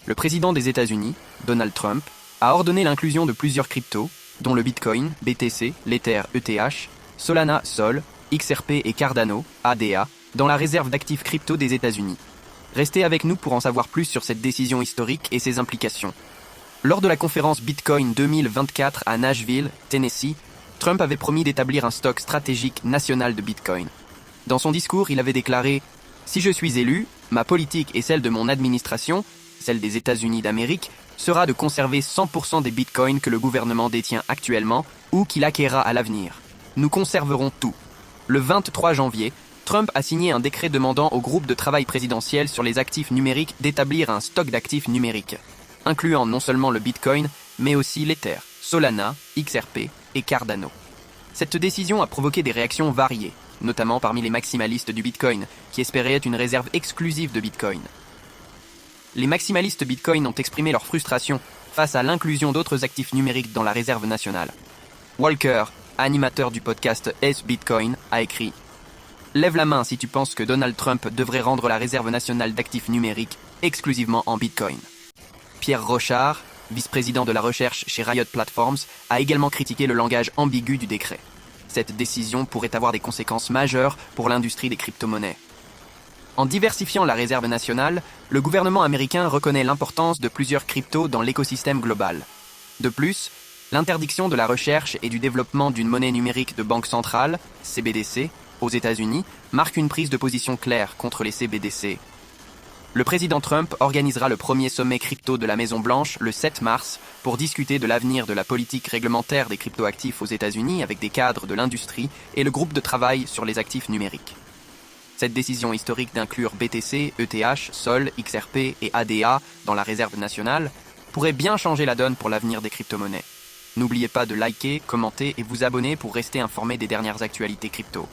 Le président des États-Unis, Donald Trump, a ordonné l'inclusion de plusieurs cryptos, dont le Bitcoin, BTC, l'Ether, ETH, Solana, Sol, XRP et Cardano, ADA, dans la réserve d'actifs crypto des États-Unis. Restez avec nous pour en savoir plus sur cette décision historique et ses implications. Lors de la conférence Bitcoin 2024 à Nashville, Tennessee, Trump avait promis d'établir un stock stratégique national de Bitcoin. Dans son discours, il avait déclaré « Si je suis élu, ma politique et celle de mon administration, celle des États-Unis d'Amérique, sera de conserver 100% des bitcoins que le gouvernement détient actuellement ou qu'il acquérera à l'avenir. Nous conserverons tout. » Le 23 janvier, Trump a signé un décret demandant au groupe de travail présidentiel sur les actifs numériques d'établir un stock d'actifs numériques, incluant non seulement le bitcoin, mais aussi l'Ether, Solana, XRP et Cardano. Cette décision a provoqué des réactions variées, notamment parmi les maximalistes du bitcoin, qui espéraient une réserve exclusive de bitcoin. Les maximalistes Bitcoin ont exprimé leur frustration face à l'inclusion d'autres actifs numériques dans la réserve nationale. Walker, animateur du podcast S-Bitcoin, a écrit « Lève la main si tu penses que Donald Trump devrait rendre la réserve nationale d'actifs numériques exclusivement en Bitcoin. » Pierre Rochard, vice-président de la recherche chez Riot Platforms, a également critiqué le langage ambigu du décret. Cette décision pourrait avoir des conséquences majeures pour l'industrie des crypto-monnaies. En diversifiant la réserve nationale, le gouvernement américain reconnaît l'importance de plusieurs cryptos dans l'écosystème global. De plus, l'interdiction de la recherche et du développement d'une monnaie numérique de banque centrale, CBDC, aux États-Unis, marque une prise de position claire contre les CBDC. Le président Trump organisera le premier sommet crypto de la Maison-Blanche le 7 mars pour discuter de l'avenir de la politique réglementaire des cryptoactifs aux États-Unis avec des cadres de l'industrie et le groupe de travail sur les actifs numériques. Cette décision historique d'inclure BTC, ETH, Sol, XRP et ADA dans la réserve nationale pourrait bien changer la donne pour l'avenir des crypto-monnaies. N'oubliez pas de liker, commenter et vous abonner pour rester informé des dernières actualités crypto.